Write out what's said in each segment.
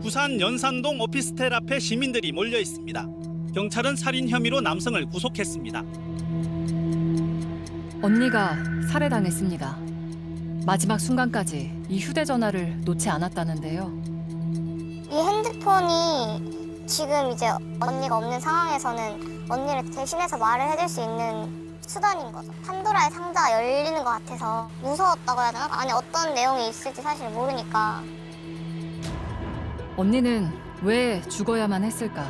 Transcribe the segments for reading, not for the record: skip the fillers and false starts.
부산 연산동 오피스텔 앞에 시민들이 몰려 있습니다. 경찰은 살인 혐의로 남성을 구속했습니다. 언니가 살해당했습니다. 마지막 순간까지 이 휴대전화를 놓지 않았다는데요. 이 핸드폰이 지금 이제 언니가 없는 상황에서는 언니를 대신해서 말을 해줄 수 있는 수단인 거죠. 판도라의 상자가 열리는 것 같아서 무서웠다고 해야 되나? 안에 어떤 내용이 있을지 사실 모르니까. 언니는 왜 죽어야만 했을까?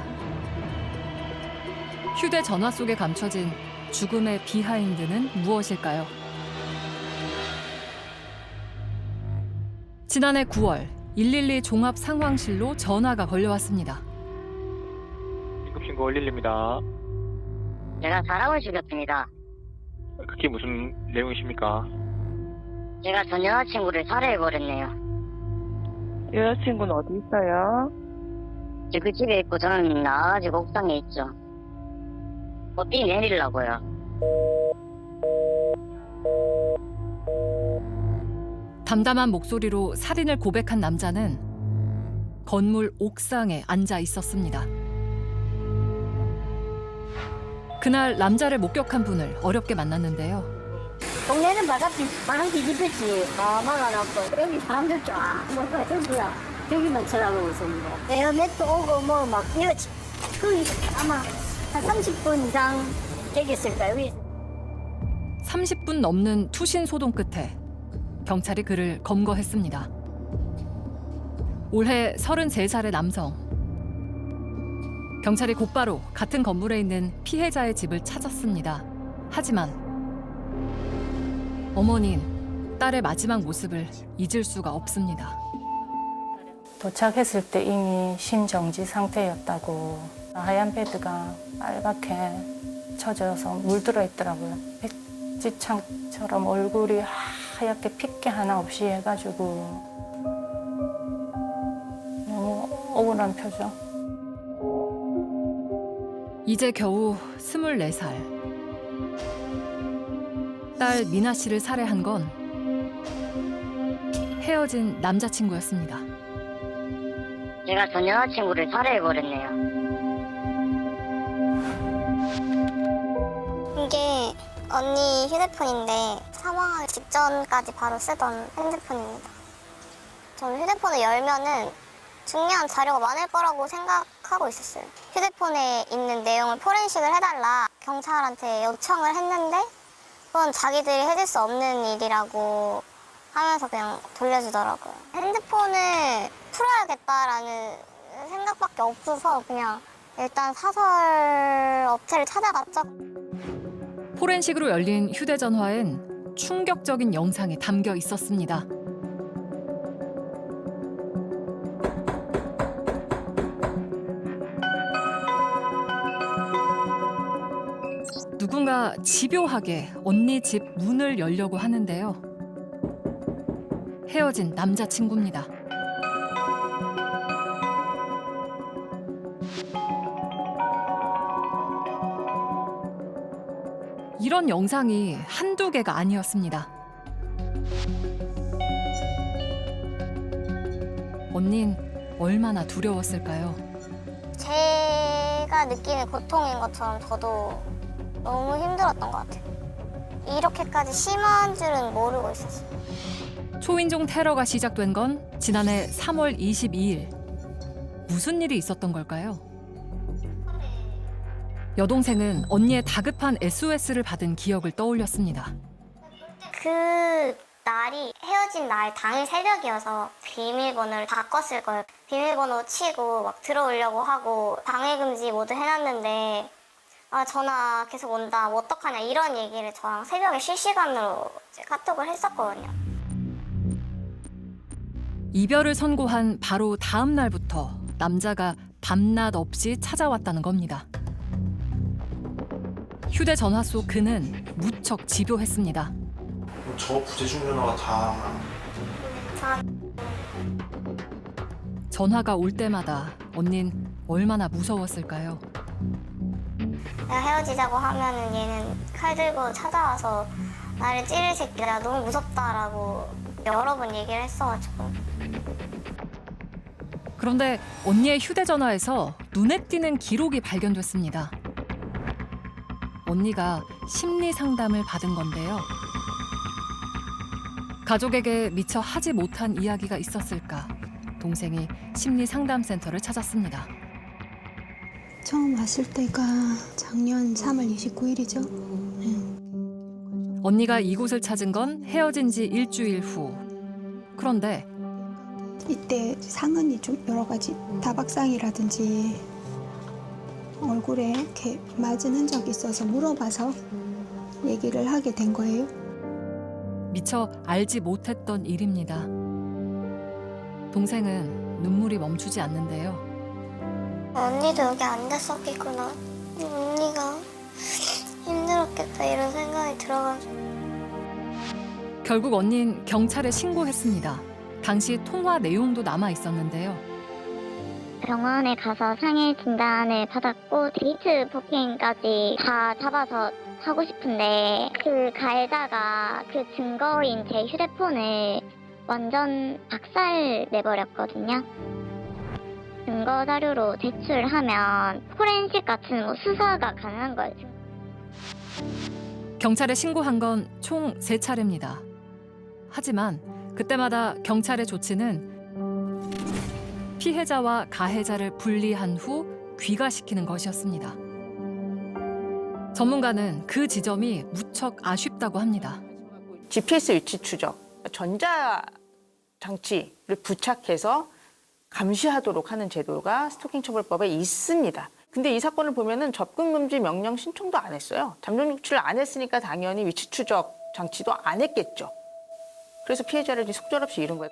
휴대전화 속에 감춰진 죽음의 비하인드는 무엇일까요? 지난해 9월 112 종합 상황실로 전화가 걸려왔습니다. 긴급신고 112입니다. 제가 사람을 죽였습니다. 그게 무슨 내용이십니까? 제가 전 여자친구를 살해해버렸네요. 여자친구는 어디 있어요? 그 집에 있고 저는 나가지고 옥상에 있죠. 어디 내리려고요. 담담한 목소리로 살인을 고백한 남자는 건물 옥상에 앉아 있었습니다. 그날 남자를 목격한 분을 어렵게 만났는데요. 동네는 바람 뒤집혔지. 막아놨고 여기 사람들 쫙 뭐가 저기야. 저기만 쳐다보고 있었는데 에어맥도 오고 뭐 막 이러지. 거기 아마 한 30분 이상 되겠을 거예요. 30분 넘는 투신 소동 끝에 경찰이 그를 검거했습니다. 올해 33살의 남성. 경찰이 곧바로 같은 건물에 있는 피해자의 집을 찾았습니다. 하지만 어머니는 딸의 마지막 모습을 잊을 수가 없습니다. 도착했을 때 이미 심정지 상태였다고. 하얀 베드가 빨갛게 쳐져서 물들어 있더라고요. 백지창처럼 얼굴이 하얗게 핏기 하나 없이 해가지고 너무 억울한 표정. 이제 겨우 24살. 딸 미나 씨를 살해한 건 헤어진 남자친구였습니다. 제가 전 여자친구를 살해해버렸네요. 이게 언니 휴대폰인데 사망하기 직전까지 바로 쓰던 핸드폰입니다. 저는 휴대폰을 열면은 중요한 자료가 많을 거라고 생각하고 있었어요. 휴대폰에 있는 내용을 포렌식을 해달라 경찰한테 요청을 했는데 그건 자기들이 해줄 수 없는 일이라고 하면서 그냥 돌려주더라고요. 핸드폰을 풀어야겠다라는 생각밖에 없어서 그냥 일단 사설 업체를 찾아갔죠. 포렌식으로 열린 휴대전화엔 충격적인 영상이 담겨 있었습니다. 누군가 집요하게 언니 집 문을 열려고 하는데요. 헤어진 남자친구입니다. 이런 영상이 한두 개가 아니었습니다. 언닌 얼마나 두려웠을까요? 제가 느끼는 고통인 것처럼 저도 너무 힘들었던 것 같아요. 이렇게까지 심한 줄은 모르고 있었어요. 초인종 테러가 시작된 건 지난해 3월 22일. 무슨 일이 있었던 걸까요? 여동생은 언니의 다급한 SOS를 받은 기억을 떠올렸습니다. 그 날이 헤어진 날 당일 새벽이어서 비밀번호를 바꿨을 거예요. 비밀번호 치고 막 들어오려고 하고 방해금지 모두 해놨는데 전화 계속 온다 뭐 어떡하냐 이런 얘기를 저랑 새벽에 실시간으로 이제 카톡을 했었거든요. 이별을 선고한 바로 다음 날부터 남자가 밤낮 없이 찾아왔다는 겁니다. 휴대전화 속 그는 무척 집요했습니다. 저 부재중 전화가 다 전화가 올 때마다 언닌 얼마나 무서웠을까요? 내가 헤어지자고 하면은 얘는 칼 들고 찾아와서 나를 찌를 새끼야 너무 무섭다라고 여러 번 얘기를 했어가지고. 그런데 언니의 휴대전화에서 눈에 띄는 기록이 발견됐습니다. 언니가 심리 상담을 받은 건데요. 가족에게 미처 하지 못한 이야기가 있었을까? 동생이 심리 상담센터를 찾았습니다. 처음 왔을 때가 작년 3월 29일이죠. 언니가 이곳을 찾은 건 헤어진 지 일주일 후. 그런데 이때 상흔이 좀 여러 가지 다박상이라든지 얼굴에 이렇게 맞은 흔적이 있어서 물어봐서 얘기를 하게 된 거예요. 미처 알지 못했던 일입니다. 동생은 눈물이 멈추지 않는데요. 언니도 여기 앉았었겠구나. 언니가 힘들었겠다 이런 생각이 들어가지고. 결국 언니는 경찰에 신고했습니다. 당시 통화 내용도 남아 있었는데요. 병원에 가서 상해 진단을 받았고 데이트 폭행까지 다 잡아서 하고 싶은데 그 가해자가 그 증거인 제 휴대폰을 완전 박살 내버렸거든요. 증거 자료로 제출하면 포렌식 같은 수사가 가능한 거예요. 경찰에 신고한 건 총 3차례입니다. 하지만 그때마다 경찰의 조치는 피해자와 가해자를 분리한 후 귀가시키는 것이었습니다. 전문가는 그 지점이 무척 아쉽다고 합니다. GPS 위치 추적, 전자장치를 부착해서 감시하도록 하는 제도가 스토킹 처벌법에 있습니다. 근데 이 사건을 보면은 접근 금지 명령 신청도 안 했어요. 잠정 조치를 안 했으니까 당연히 위치 추적 장치도 안 했겠죠. 그래서 피해자를 속절없이 잃은 거예요.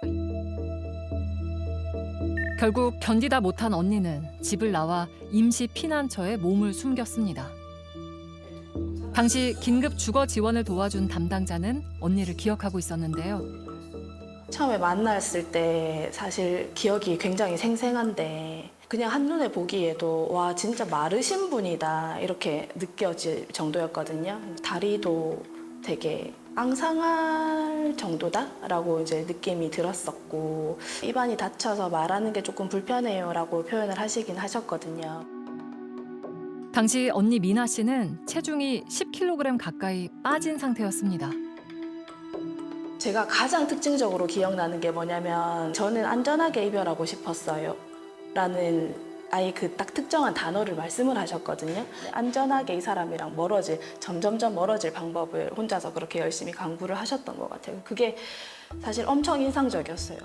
결국 견디다 못한 언니는 집을 나와 임시 피난처에 몸을 숨겼습니다. 당시 긴급 주거 지원을 도와준 담당자는 언니를 기억하고 있었는데요. 처음에 만났을 때 사실 기억이 굉장히 생생한데 그냥 한눈에 보기에도 와 진짜 마르신 분이다 이렇게 느껴질 정도였거든요. 다리도 되게 앙상할 정도다라고 이제 느낌이 들었었고 입안이 닫혀서 말하는 게 조금 불편해요라고 표현을 하시긴 하셨거든요. 당시 언니 미나 씨는 체중이 10kg 가까이 빠진 상태였습니다. 제가 가장 특징적으로 기억나는 게 뭐냐면 저는 안전하게 이별하고 싶었어요 라는 아예 그 딱 특정한 단어를 말씀을 하셨거든요. 안전하게 이 사람이랑 점점점 멀어질 방법을 혼자서 그렇게 열심히 강구를 하셨던 것 같아요. 그게 사실 엄청 인상적이었어요.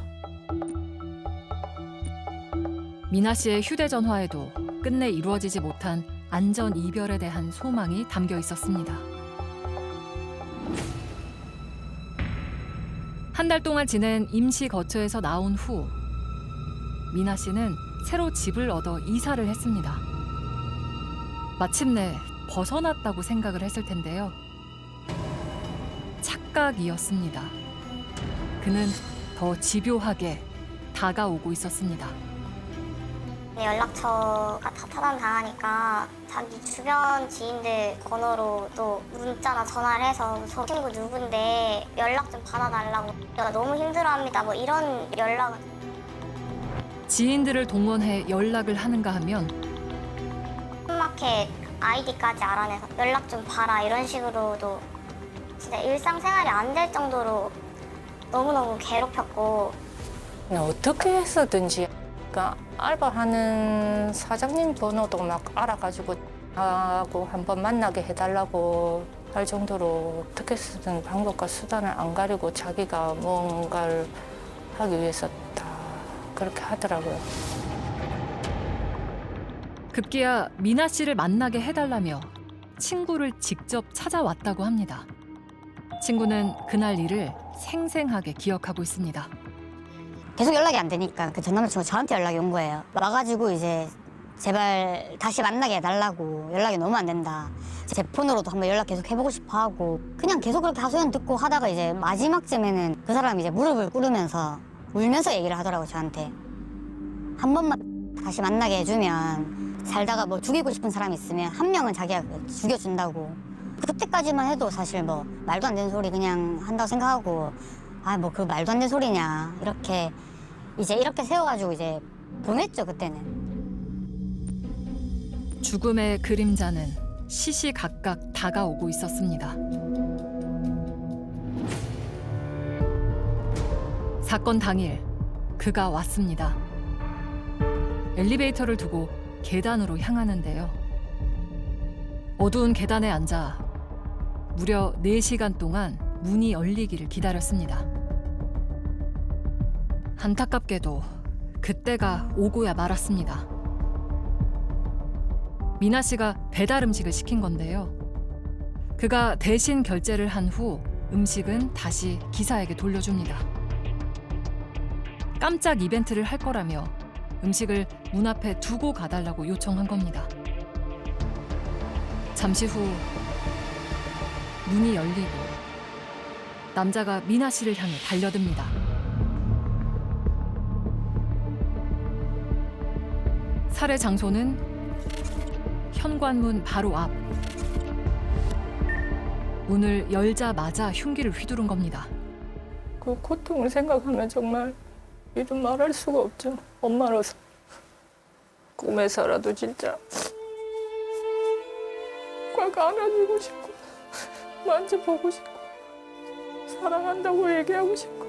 미나 씨의 휴대전화에도 끝내 이루어지지 못한 안전 이별에 대한 소망이 담겨 있었습니다. 한 달 동안 지낸 임시 거처에서 나온 후 미나 씨는 새로 집을 얻어 이사를 했습니다. 마침내 벗어났다고 생각을 했을 텐데요. 착각이었습니다. 그는 더 집요하게 다가오고 있었습니다. 연락처가 다 차단당하니까 자기 주변 지인들 번호로 또 문자나 전화를 해서 저 친구 누군데 연락 좀 받아달라고 내가 너무 힘들어합니다 뭐 이런 연락을 지인들을 동원해 연락을 하는가 하면 홈마켓 아이디까지 알아내서 연락 좀 봐라 이런 식으로도 진짜 일상생활이 안 될 정도로 너무너무 괴롭혔고 그냥 어떻게 해서든지 그러니까 알바하는 사장님 번호도 막 알아가지고 하고 한번 만나게 해달라고 할 정도로 어떻게 쓰든 방법과 수단을 안 가리고 자기가 뭔가를 하기 위해서 다 그렇게 하더라고요. 급기야 미나 씨를 만나게 해달라며 친구를 직접 찾아왔다고 합니다. 친구는 그날 일을 생생하게 기억하고 있습니다. 계속 연락이 안 되니까 그 전 남자친구가 저한테 연락이 온 거예요. 와가지고 이제 제발 다시 만나게 해달라고 연락이 너무 안 된다. 제 폰으로도 한번 연락 계속 해보고 싶어 하고 그냥 계속 그렇게 하소연 듣고 하다가 이제 마지막쯤에는 그 사람이 이제 무릎을 꿇으면서 울면서 얘기를 하더라고요, 저한테. 한 번만 다시 만나게 해주면 살다가 뭐 죽이고 싶은 사람이 있으면 한 명은 자기가 죽여준다고. 그때까지만 해도 사실 뭐 말도 안 되는 소리 그냥 한다고 생각하고 아 뭐 그 말도 안 되는 소리냐 이렇게 이제 이렇게 세워가지고 이제 보냈죠 그때는. 죽음의 그림자는 시시각각 다가오고 있었습니다. 사건 당일 그가 왔습니다. 엘리베이터를 두고 계단으로 향하는데요. 어두운 계단에 앉아 무려 4시간 동안 문이 열리기를 기다렸습니다. 안타깝게도 그때가 오고야 말았습니다. 미나 씨가 배달 음식을 시킨 건데요. 그가 대신 결제를 한 후 음식은 다시 기사에게 돌려줍니다. 깜짝 이벤트를 할 거라며 음식을 문 앞에 두고 가달라고 요청한 겁니다. 잠시 후 문이 열리고 남자가 미나 씨를 향해 달려듭니다. 살해 장소는 현관문 바로 앞. 문을 열자마자 흉기를 휘두른 겁니다. 그 고통을 생각하면 정말 이름 말할 수가 없죠. 엄마로서 꿈에서라도 진짜 꽉 안아주고 싶고 만져보고 싶고 사랑한다고 얘기하고 싶고.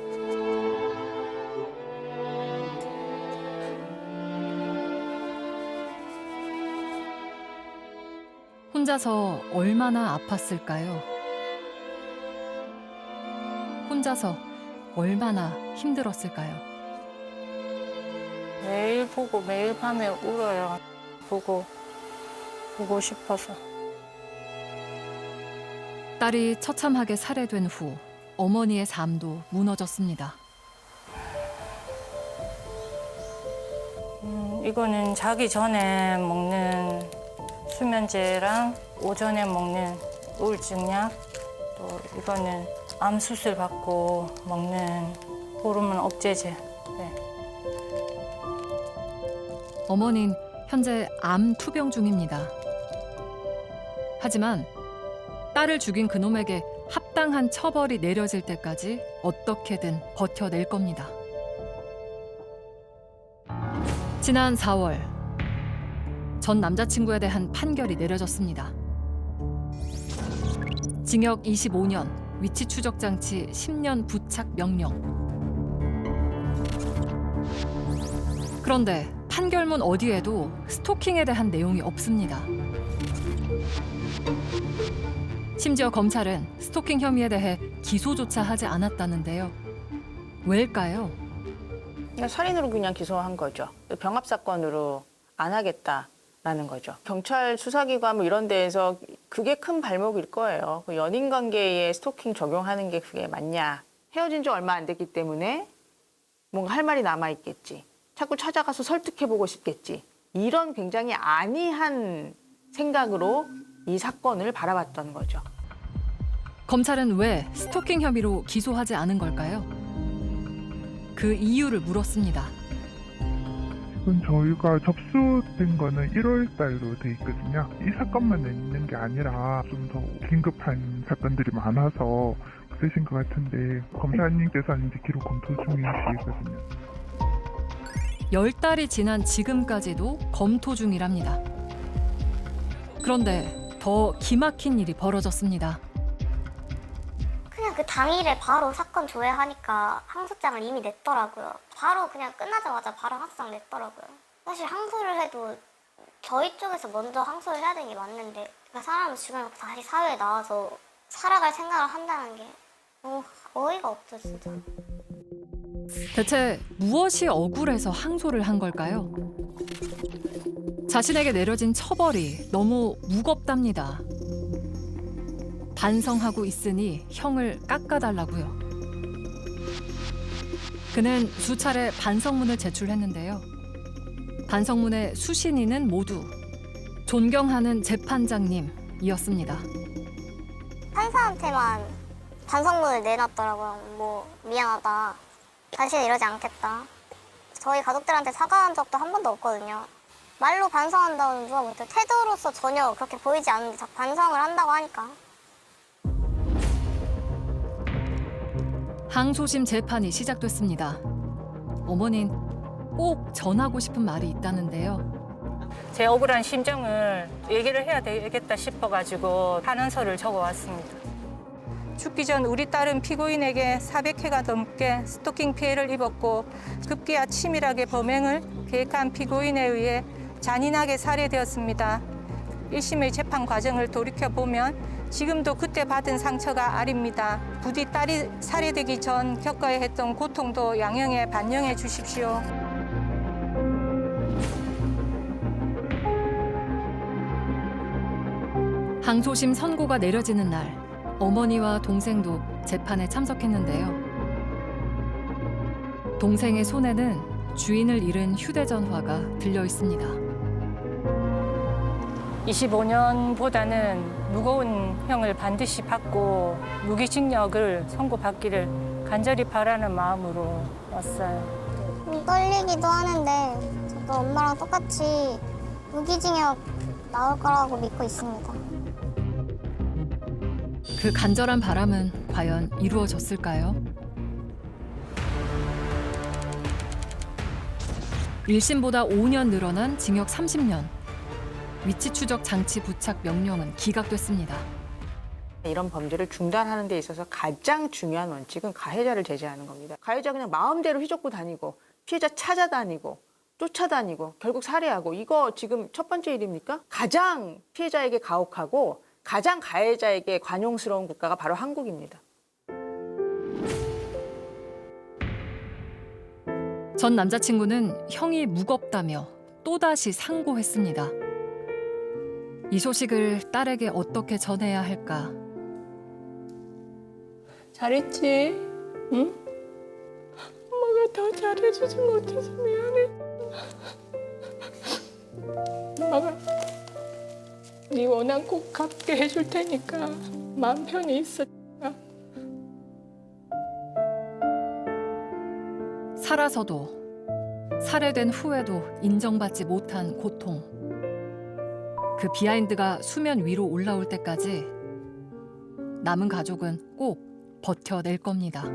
혼자서 얼마나 아팠을까요? 혼자서 얼마나 힘들었을까요? 매일 보고 매일 밤에 울어요. 보고 싶어서. 딸이 처참하게 살해된 후 어머니의 삶도 무너졌습니다. 이거는 자기 전에 먹는 수면제랑 오전에 먹는 우울증약, 또 이거는 암 수술 받고 먹는 호르몬 억제제. 네. 어머니는 현재 암 투병 중입니다. 하지만 딸을 죽인 그놈에게 합당한 처벌이 내려질 때까지 어떻게든 버텨낼 겁니다. 지난 4월 전 남자친구에 대한 판결이 내려졌습니다. 징역 25년, 위치 추적 장치 10년 부착 명령. 그런데 판결문 어디에도 스토킹에 대한 내용이 없습니다. 심지어 검찰은 스토킹 혐의에 대해 기소조차 하지 않았다는데요. 왜일까요? 그냥 살인으로 그냥 기소한 거죠. 병합 사건으로 안 하겠다라는 거죠. 경찰 수사기관 뭐 이런 데에서 그게 큰 발목일 거예요. 연인 관계에 스토킹 적용하는 게 그게 맞냐? 헤어진 지 얼마 안 됐기 때문에 뭔가 할 말이 남아 있겠지. 자꾸 찾아가서 설득해보고 싶겠지. 이런 굉장히 안이한 생각으로 이 사건을 바라봤던 거죠. 검찰은 왜 스토킹 혐의로 기소하지 않은 걸까요? 그 이유를 물었습니다. 지금 저희가 접수된 거는 1월 달로 돼 있거든요. 이 사건만 있는 게 아니라 좀 더 긴급한 사건들이 많아서 그러신 것 같은데 검사님께서는 이제 기록 검토 중이시거든요. 10달이 지난 지금까지도 검토 중이랍니다. 그런데 더 기막힌 일이 벌어졌습니다. 그냥 그 당일에 바로 사건 조회하니까 항소장을 이미 냈더라고요. 바로 그냥 끝나자마자 바로 항소장 냈더라고요. 사실 항소를 해도 저희 쪽에서 먼저 항소를 해야 되는 게 맞는데 그러니까 사람을 죽여놓고 다시 사회에 나와서 살아갈 생각을 한다는 게 너무 어이가 없죠, 진짜. 대체 무엇이 억울해서 항소를 한 걸까요? 자신에게 내려진 처벌이 너무 무겁답니다. 반성하고 있으니 형을 깎아달라고요. 그는 수차례 반성문을 제출했는데요. 반성문의 수신인은 모두 존경하는 재판장님이었습니다. 판사한테만 반성문을 내놨더라고요. 뭐 미안하다. 다시는 이러지 않겠다. 저희 가족들한테 사과한 적도 한 번도 없거든요. 말로 반성한다고는 누가 못해요. 태도로서 전혀 그렇게 보이지 않는데 자꾸 반성을 한다고 하니까. 항소심 재판이 시작됐습니다. 어머니는 꼭 전하고 싶은 말이 있다는데요. 제 억울한 심정을 얘기를 해야 되겠다 싶어가지고 탄원서를 적어왔습니다. 죽기 전 우리 딸은 피고인에게 400회가 넘게 스토킹 피해를 입었고 급기야 치밀하게 범행을 계획한 피고인에 의해 잔인하게 살해되었습니다. 1심의 재판 과정을 돌이켜보면 지금도 그때 받은 상처가 아립니다. 부디 딸이 살해되기 전 겪어야 했던 고통도 양형에 반영해 주십시오. 항소심 선고가 내려지는 날 어머니와 동생도 재판에 참석했는데요. 동생의 손에는 주인을 잃은 휴대전화가 들려 있습니다. 25년보다는 무거운 형을 반드시 받고 무기징역을 선고받기를 간절히 바라는 마음으로 왔어요. 좀 떨리기도 하는데 저도 엄마랑 똑같이 무기징역 나올 거라고 믿고 있습니다. 그 간절한 바람은 과연 이루어졌을까요? 1심보다 5년 늘어난 징역 30년. 위치 추적 장치 부착 명령은 기각됐습니다. 이런 범죄를 중단하는 데 있어서 가장 중요한 원칙은 가해자를 제재하는 겁니다. 가해자 그냥 마음대로 휘젓고 다니고 피해자 찾아다니고 쫓아다니고 결국 살해하고 이거 지금 첫 번째 일입니까? 가장 피해자에게 가혹하고 가장 가해자에게 관용스러운 국가가 바로 한국입니다. 전 남자친구는 형이 무겁다며 또다시 상고했습니다. 이 소식을 딸에게 어떻게 전해야 할까? 잘했지? 응? 엄마가 더 잘해주지 못해서 미안해. 엄마가 네 원한 꼭 갚게 해줄 테니까 마음 편히 있어. 살아서도 살해된 후에도 인정받지 못한 고통. 그 비하인드가 수면 위로 올라올 때까지 남은 가족은 꼭 버텨낼 겁니다.